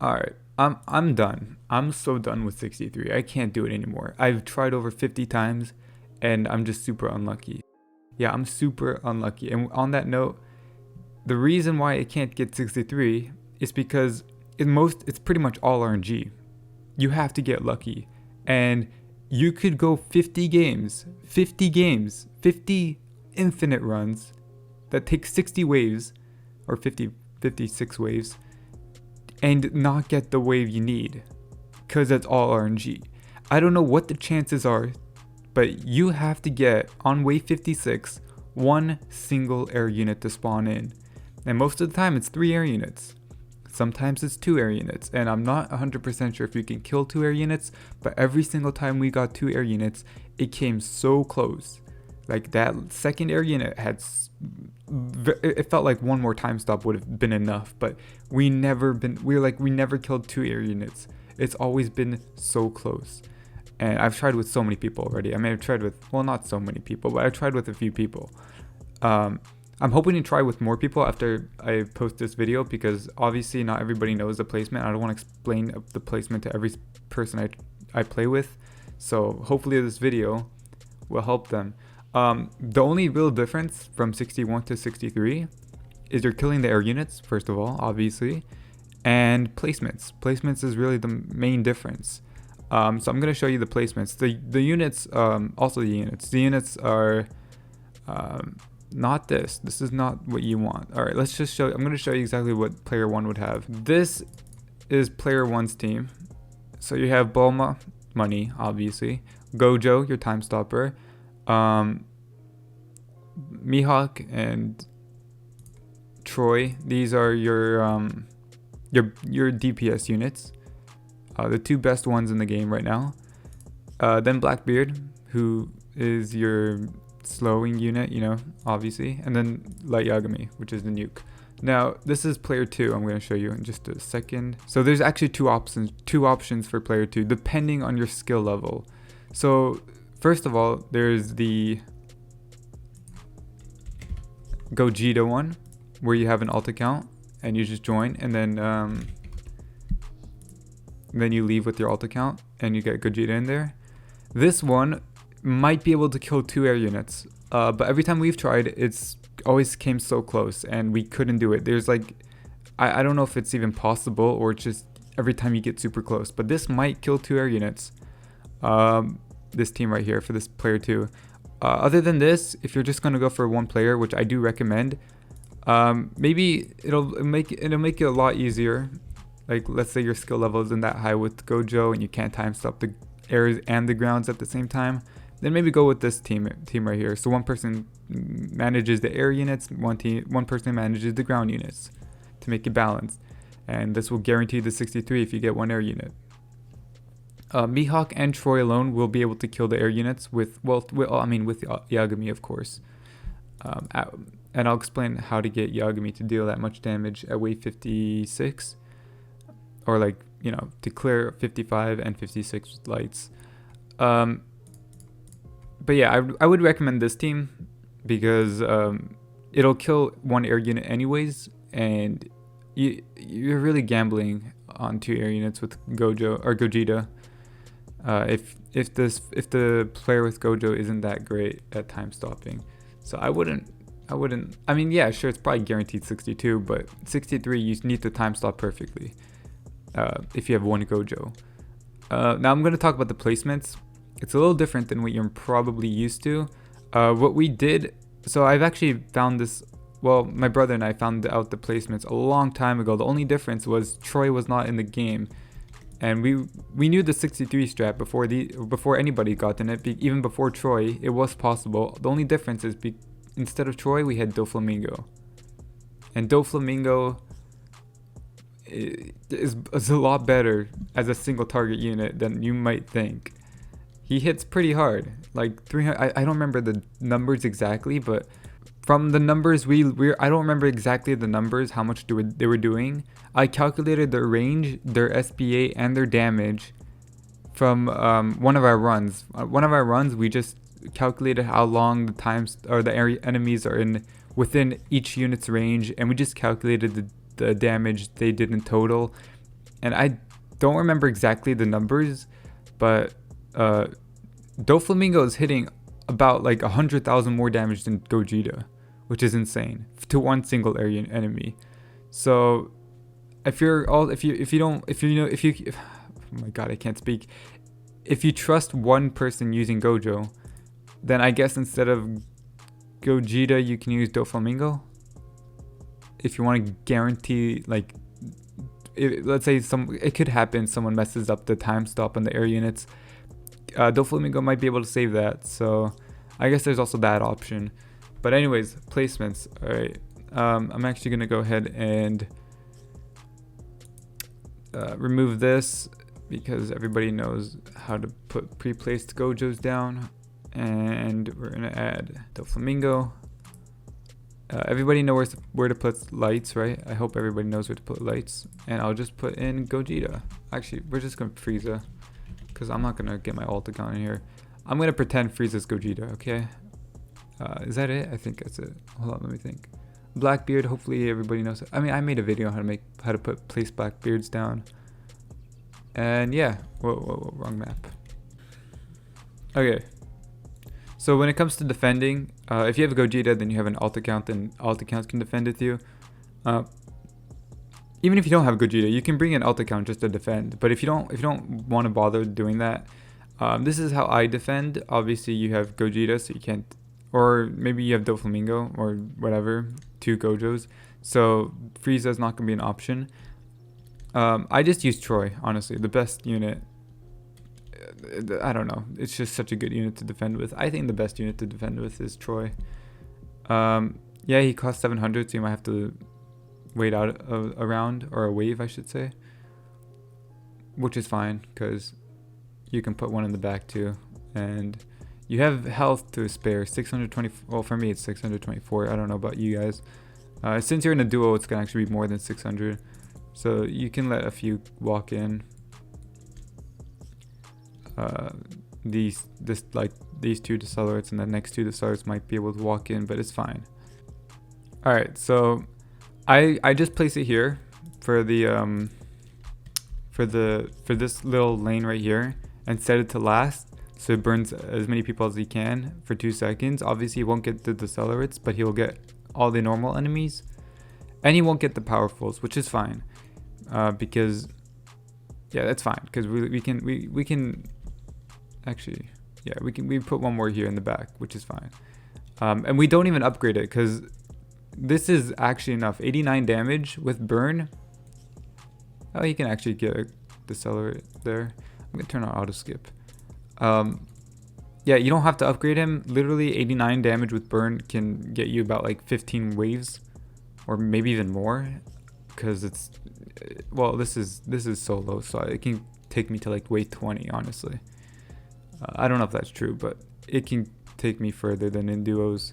All right, I'm done. I'm so done with 63. I can't do it anymore. I've tried over 50 times, and I'm just super unlucky. Yeah, I'm super unlucky. And on that note, the reason why I can't get 63 is because it's pretty much all RNG. You have to get lucky, and you could go 50 games, 50 infinite runs that take 60 waves, or 56 waves, and not get the wave you need, because that's all RNG. I don't know what the chances are, but you have to get, on wave 56, one single air unit to spawn in. And most of the time it's 3 air units. Sometimes it's 2 air units, and I'm not 100% sure if you can kill 2 air units, but every single time we got 2 air units, it came so close. Like, that second air unit it felt like one more time stop would have been enough, but we never killed 2 air units. It's always been so close. And I've tried with so many people already. I mean, I've tried with, well, not so many people, but I've tried with a few people. I'm hoping to try with more people after I post this video, because obviously not everybody knows the placement. I don't want to explain the placement to every person I play with. So hopefully this video will help them. The only real difference from 61 to 63 is you're killing the air units, first of all, obviously, and placements. Placements is really the main difference. So I'm going to show you the placements. The units, also the units. The units are not this. This is not what you want. All right, let's just show. I'm going to show you exactly what player 1 would have. This is player 1's team. So you have Bulma, money, obviously. Gojo, your time stopper. Mihawk and Troy. These are your DPS units. The 2 best ones in the game right now. Then Blackbeard, who is your slowing unit, you know, obviously. And then Light Yagami, which is the nuke. Now, this is player 2. I'm going to show you in just a second. So there's actually two options for player 2, depending on your skill level. So first of all, there's the Gogeta one, where you have an alt account and you just join, and then you leave with your alt account and you get Gogeta in there. This one might be able to kill 2 air units, but every time we've tried, it's always came so close and we couldn't do it. There's like, I don't know if it's even possible, or it's just every time you get super close, but this might kill 2 air units. This team right here for this player 2. Other than this, if you're just gonna go for one player, which I do recommend, maybe it'll make it a lot easier. Like, let's say your skill level isn't that high with Gojo and you can't time stop the airs and the grounds at the same time, then maybe go with this team right here. So one person manages the air units, one person manages the ground units to make it balanced, and this will guarantee the 63 if you get 1 air unit. Mihawk and Troy alone will be able to kill the air units with Yagami, of course. And I'll explain how to get Yagami to deal that much damage at wave 56, or like, you know, to clear 55 and 56 lights. But yeah, I would recommend this team because it'll kill 1 air unit anyways, and you're really gambling on 2 air units with Gojo or Gogeta. If the player with Gojo isn't that great at time stopping, so I wouldn't. I mean, yeah, sure, it's probably guaranteed 62, but 63 you need to time stop perfectly. If you have 1 Gojo. Now I'm going to talk about the placements. It's a little different than what you're probably used to. What we did, so I've actually found this. Well, my brother and I found out the placements a long time ago. The only difference was Troy was not in the game. And we knew the 63 strat before anybody got in it. Even before Troy, it was possible. The only difference is instead of Troy, we had Doflamingo. And Doflamingo is a lot better as a single target unit than you might think. He hits pretty hard, like 300. I don't remember the numbers exactly, but from the numbers I don't remember exactly the numbers, how much they were doing. I calculated their range, their SPA, and their damage from one of our runs. We just calculated how long the times or the enemies are within each unit's range, and we just calculated the damage they did in total. And I don't remember exactly the numbers, but Doflamingo is hitting about like 100,000 more damage than Gogeta, which is insane to one single area enemy. So if you oh my god, I can't speak. If you trust one person using Gojo, then I guess instead of Gogeta you can use Doflamingo. If you want to guarantee, like, let's say it could happen, someone messes up the time stop on the air units, Doflamingo might be able to save that. So I guess there's also that option. But anyways, placements. All right, I'm actually gonna go ahead and remove this because everybody knows how to put pre-placed Gojos down. And we're gonna add Doflamingo. Everybody knows where to put lights, right? I hope everybody knows where to put lights. And I'll just put in Gogeta. Actually, we're just going to Frieza, because I'm not going to get my ult account in here. I'm going to pretend Frieza's Gogeta, okay? Is that it? I think that's it. Hold on, let me think. Blackbeard, hopefully everybody knows. I mean, I made a video on how to place Blackbeards down. And yeah, whoa, wrong map. Okay. So when it comes to defending, if you have a Gogeta, then you have an alt account, and alt accounts can defend with you. Even if you don't have a Gogeta, you can bring an alt account just to defend. But if you don't want to bother doing that, this is how I defend. Obviously, you have Gogeta, so you can't, or maybe you have Doflamingo or whatever, 2 Gojos. So Frieza is not gonna be an option. I just use Troy, honestly, the best unit. I don't know. It's just such a good unit to defend with. I think the best unit to defend with is Troy. Yeah, he costs 700, so you might have to wait out a round, or a wave, I should say. Which is fine, because you can put one in the back too. And you have health to spare, 620. Well, for me, it's 624. I don't know about you guys. Since you're in a duo, it's going to actually be more than 600. So you can let a few walk in. These 2 decelerates and the next 2 decelerates might be able to walk in, but it's fine. All right, so I just place it here for the for this little lane right here, and set it to last, so it burns as many people as he can for 2 seconds. Obviously, he won't get the decelerates, but he'll get all the normal enemies, and he won't get the powerfuls, which is fine, because yeah, that's fine, because we can. Actually, yeah, we put one more here in the back, which is fine. And we don't even upgrade it, because this is actually enough. 89 damage with burn. Oh, he can actually get a decelerate there. I'm going to turn on auto skip. Yeah, you don't have to upgrade him. Literally 89 damage with burn can get you about like 15 waves, or maybe even more, because it's, well, this is so low, so it can take me to like wave 20, honestly. I don't know if that's true, but it can take me further than in duos.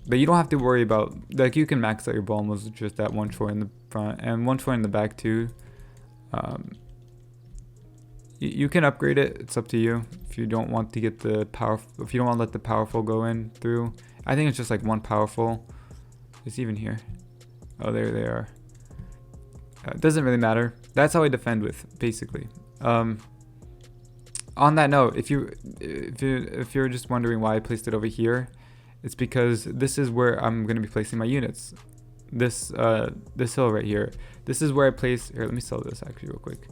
But you don't have to worry about, like, you can max out your Bulmas with just that 1 Troy in the front and 1 Troy in the back too. You can upgrade it. It's up to you. If you don't want to get the power, if you don't want to let the powerful go in through, I think it's just like 1 powerful. It's even here. Oh, there they are. It doesn't really matter. That's how I defend with, basically. On that note, if you're just wondering why I placed it over here, it's because this is where I'm going to be placing my units. This hill right here. This is where I place. Here, let me sell this actually real quick.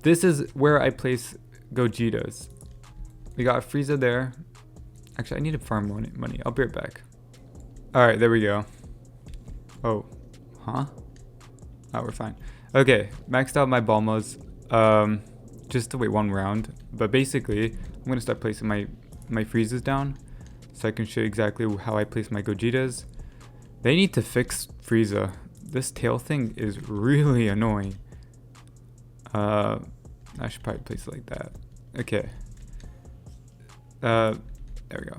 This is where I place Gogetas. We got Frieza there. Actually, I need to farm money. I'll be right back. All right, there we go. Oh, huh? Oh, we're fine. Okay, maxed out my Bulmas. Just to wait 1 round, but basically I'm gonna start placing my Friezas down, so I can show you exactly how I place my Gogetas. They need to fix Frieza. This tail thing is really annoying. I should probably place it like that. Okay. There we go.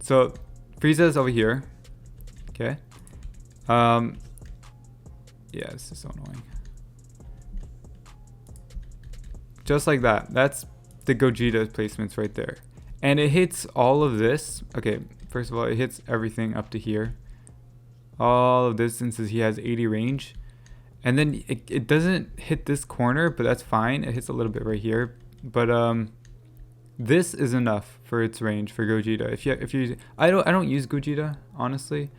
So Frieza is over here. Okay. Yeah, this is so annoying. Just like that. That's the Gogeta placements right there. And it hits all of this. Okay, first of all, it hits everything up to here. All of this, since he has 80 range. And then it doesn't hit this corner, but that's fine. It hits a little bit right here. But this is enough for its range for Gogeta. If you I don't use Gogeta, honestly.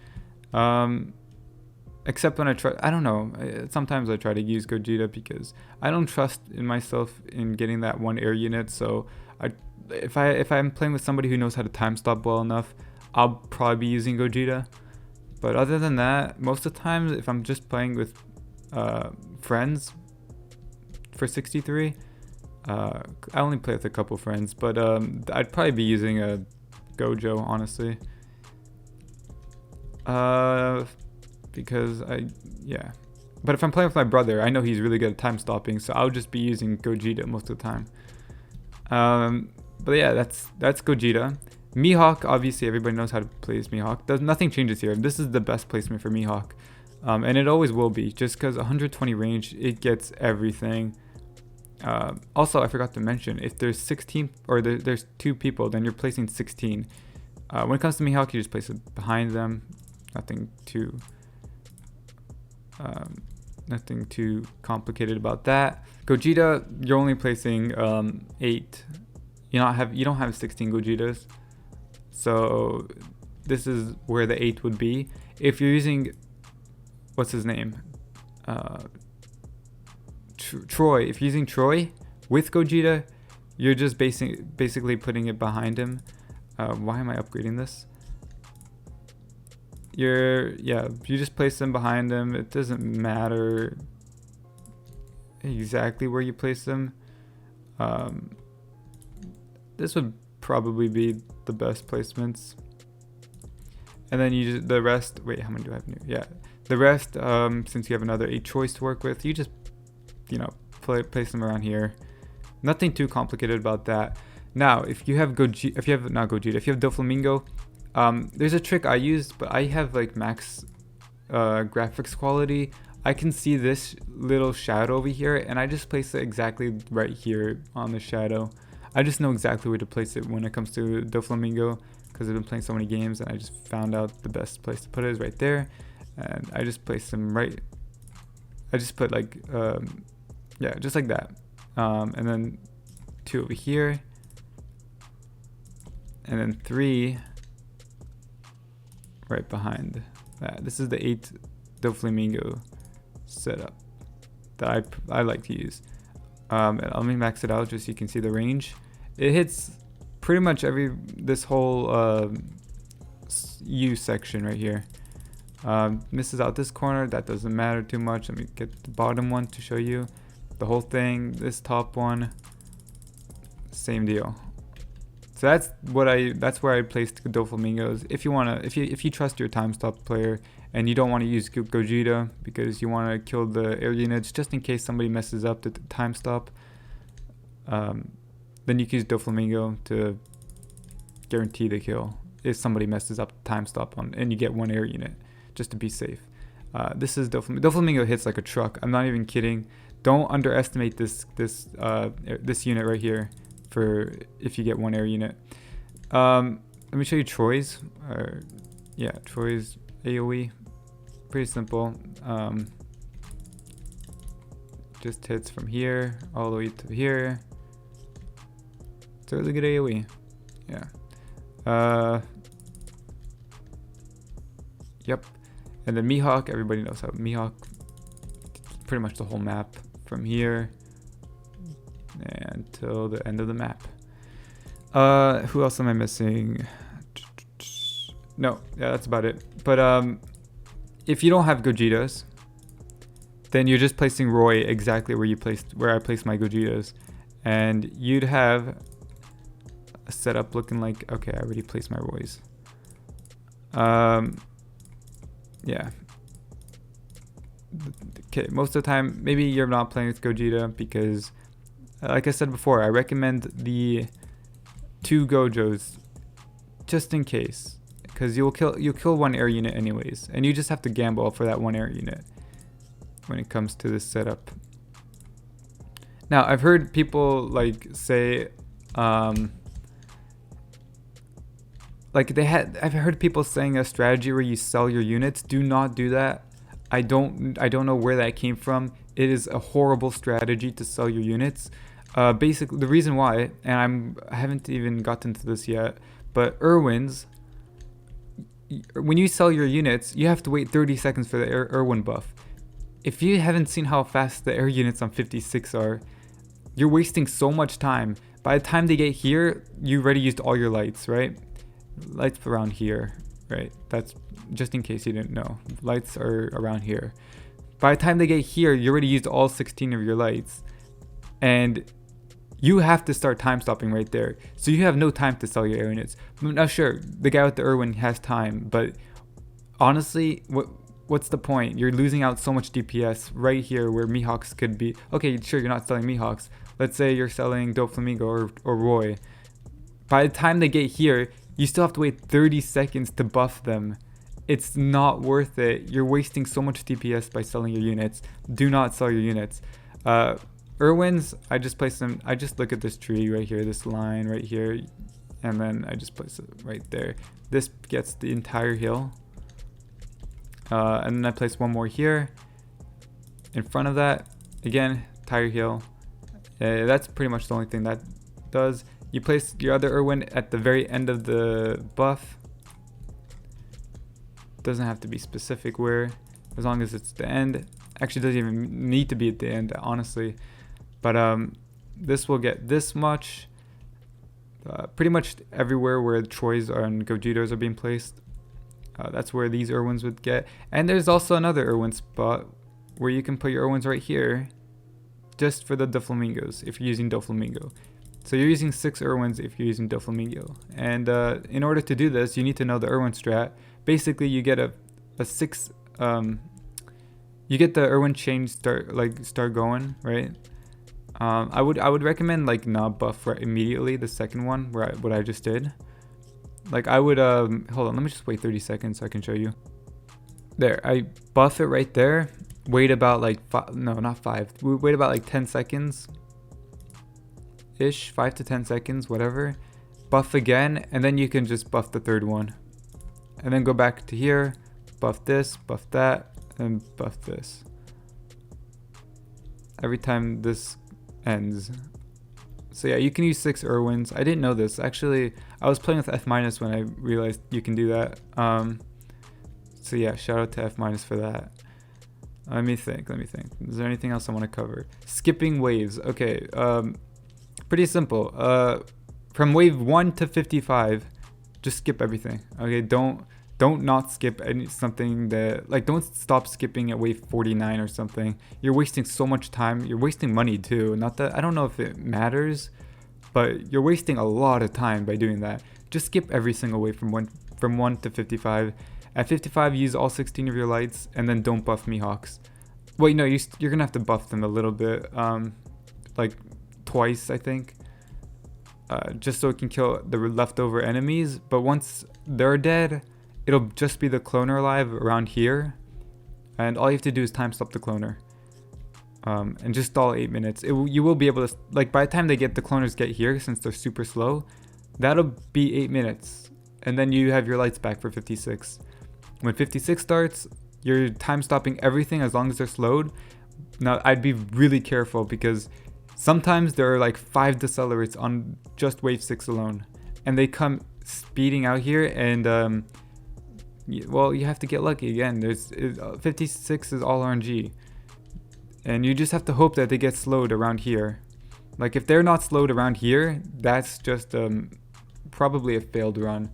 Except when I don't know. Sometimes I try to use Gogeta because I don't trust in myself in getting that one air unit. So if I'm playing with somebody who knows how to time stop well enough, I'll probably be using Gogeta. But other than that, most of the time, if I'm just playing with friends for 63, I only play with a couple friends, but I'd probably be using a Gojo, honestly. Because but if I'm playing with my brother, I know he's really good at time stopping, so I'll just be using Gogeta most of the time. But yeah, that's Gogeta. Mihawk, obviously everybody knows how to play as Mihawk. Nothing changes here. This is the best placement for Mihawk. And it always will be, just because 120 range, it gets everything. Also, I forgot to mention, if there's 16 or there's 2 people, then you're placing 16. When it comes to Mihawk, you just place it behind them. Nothing too complicated about that. Gogeta, you're only placing 8. You don't have 16 Gogetas, so this is where the 8 would be. If you're using what's his name, Troy. If you're using Troy with Gogeta, you're just basically putting it behind him. Why am I upgrading this? You just place them behind him. It doesn't matter exactly where you place them. This would probably be the best placements. And then the rest. Wait, how many do I have new? Yeah, the rest. Since you have another 8 choice to work with, you just place them around here. Nothing too complicated about that. Now, if you have Doflamingo, there's a trick I used, but I have like max graphics quality. I can see this little shadow over here, and I just place it exactly right here on the shadow. I just know exactly where to place it when it comes to Doflamingo, because I've been playing so many games, and I just found out the best place to put it is right there. And I just place them right. I just put like just like that, and then 2 over here, and then 3 right behind that. This is the 8 Doflamingo setup that I like to use. And let me max it out just so you can see the range. It hits pretty much this whole U section right here. Misses out this corner. That doesn't matter too much. Let me get the bottom one to show you the whole thing. This top one, same deal. So that's where I placed Doflamingos. If you trust your time stop player and you don't want to use Gogeta because you want to kill the air units just in case somebody messes up the time stop, then you can use Doflamingo to guarantee the kill if somebody messes up the time stop and you get 1 air unit just to be safe. This is Doflamingo. Doflamingo hits like a truck. I'm not even kidding. Don't underestimate this unit right here for if you get 1 air unit. Let me show you Troy's. Troy's AoE. Pretty simple. Just hits from here all the way to here. It's a really good AoE. Yeah. Yep. And then Mihawk, everybody knows how Mihawk, pretty much the whole map from here until the end of the map. Who else am I missing? No, yeah, that's about it. But if you don't have Gogetas, then you're just placing Roy exactly where I placed my Gogetas, and you'd have a setup looking like, okay, I already placed my Roys. Yeah. Okay, most of the time, maybe you're not playing with Gogeta because, like I said before, I recommend the 2 Gojos just in case, because you'll kill 1 air unit anyways, and you just have to gamble for that 1 air unit when it comes to this setup. Now, I've heard people like say, I've heard people saying a strategy where you sell your units. Do not do that. I don't know where that came from. It is a horrible strategy to sell your units. Basically, the reason why, and I haven't even gotten to this yet, but Irwin's, when you sell your units, you have to wait 30 seconds for the Irwin buff. If you haven't seen how fast the air units on 56 are, you're wasting so much time. By the time they get here, you already used all your lights, right? Lights around here, right? That's just in case you didn't know. Lights are around here. By the time they get here, you already used all 16 of your lights. And you have to start time stopping right there. So you have no time to sell your air units. Now sure, the guy with the Irwin has time, but honestly, what's the point? You're losing out so much DPS right here where Mihawks could be. Okay, sure, you're not selling Mihawks. Let's say you're selling Doflamingo or Roy. By the time they get here, you still have to wait 30 seconds to buff them. It's not worth it. You're wasting so much DPS by selling your units. Do not sell your units. Irwin's, I just place them. I just look at this tree right here, this line right here, and then I just place it right there. This gets the entire hill. And then I place one more here in front of that. Again, entire hill. That's pretty much the only thing that does. You place your other Irwin at the very end of the buff. Doesn't have to be specific where, as long as it's the end. Actually, doesn't even need to be at the end, honestly. But this will get this much. Pretty much everywhere where Troy's and Gogetas are being placed. That's where these Irwins would get. And there's also another Irwin spot where you can put your Irwins right here, just for the Doflamingos, if you're using Doflamingo. So you're using 6 Irwins if you're using Doflamingo. And in order to do this, you need to know the Irwin strat. Basically, you get a 6. You get the Irwin chain start going, right? I would recommend like not buff right immediately the second one, what I just did. Like I would hold on, let me just wait 30 seconds so I can show you. There, I buff it right there. Wait about like not 5. Wait about like 10 seconds ish, 5 to 10 seconds, whatever. Buff again, and then you can just buff the third one. And then go back to here, buff this, buff that, and buff this. Every time this ends. So yeah, you can use 6 Irwins. I didn't know this. Actually, I was playing with F- when I realized you can do that. So yeah, shout out to F- for that. Let me think. Is there anything else I want to cover? Skipping waves. Okay, pretty simple. From wave 1 to 55, just skip everything. Okay, don't not skip something that, like, don't stop skipping at wave 49 or something. You're wasting so much time. You're wasting money too. Not that, I don't know if it matters, but you're wasting a lot of time by doing that. Just skip every single wave from 1 to 55. At 55, use all 16 of your lights, and then don't buff Mihawks. Wait, no, you're gonna have to buff them a little bit, like twice, I think, just so it can kill the leftover enemies. But once they're dead, it'll just be the cloner alive around here, and all you have to do is time stop the cloner, and just stall 8 minutes. You will be able to, like, by the time the cloners get here, since they're super slow, that'll be 8 minutes, and then you have your lights back for 56. When 56 starts, you're time stopping everything as long as they're slowed. Now, I'd be really careful because sometimes there are like 5 decelerates on just wave 6 alone, and they come speeding out here, and well, you have to get lucky again. 56 is all RNG, and you just have to hope that they get slowed around here. Like, if they're not slowed around here, that's just probably a failed run,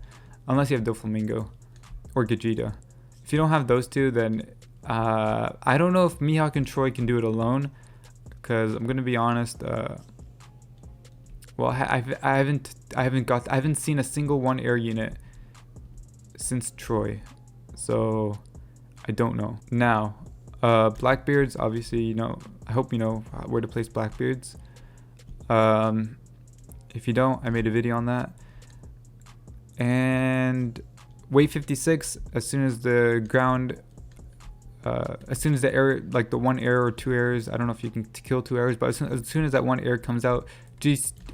unless you have Doflamingo or Gogeta. If you don't have those two, then I don't know if Mihawk and Troy can do it alone, because I'm gonna be honest. Well, I haven't seen a single 1 air unit since Troy, so I don't know. Now, Blackbeards, obviously, you know, I hope you know where to place Blackbeards. If you don't, I made a video on that. And wave 56, as soon as the ground, as soon as the air, like the 1 air or 2 airs, I don't know if you can kill 2 airs, but as soon as that 1 air comes out,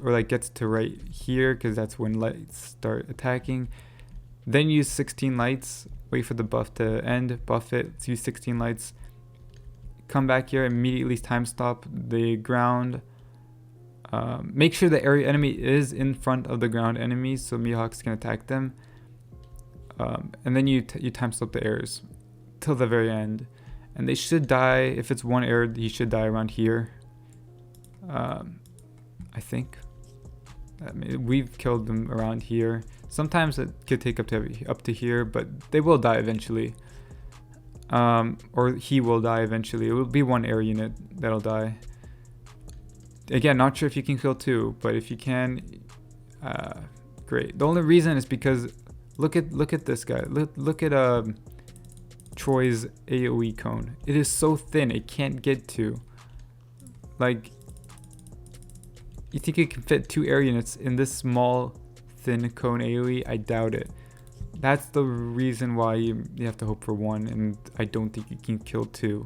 or like gets to right here, because that's when lights start attacking, Then use 16 lights. Wait for the buff to end. Buff it. Let's use 16 lights. Come back here. Immediately time stop the ground. Make sure the area enemy is in front of the ground enemies so Mihawks can attack them. And then you time stop the airs till the very end. And they should die. If it's one air, he should die around here. I think. I mean, we've killed them around here. Sometimes it could take up to here, but they will die eventually. Or he will die eventually. It will be one air unit that'll die. Again, not sure if you can kill two, but if you can, great. The only reason is because look at this guy. Look at Troy's AoE cone. It is so thin, it can't get to. Like, you think it can fit 2 air units in this small, thin cone AoE? I doubt it. That's the reason why you have to hope for 1, and I don't think you can kill 2.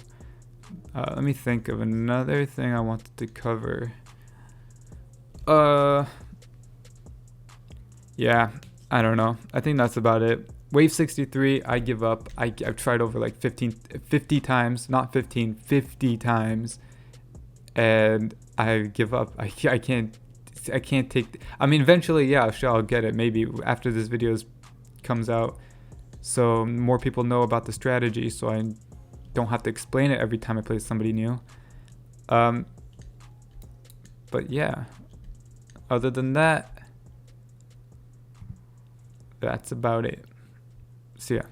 Let me think of another thing I wanted to cover. Yeah, I don't know. I think that's about it. Wave 63, I give up. I've tried over like 50 times, not 15, 50 times, and I give up. I can't take. I mean, eventually, yeah, sure, I'll get it. Maybe after this video comes out, so more people know about the strategy, so I don't have to explain it every time I play somebody new. But yeah, other than that, that's about it. See ya.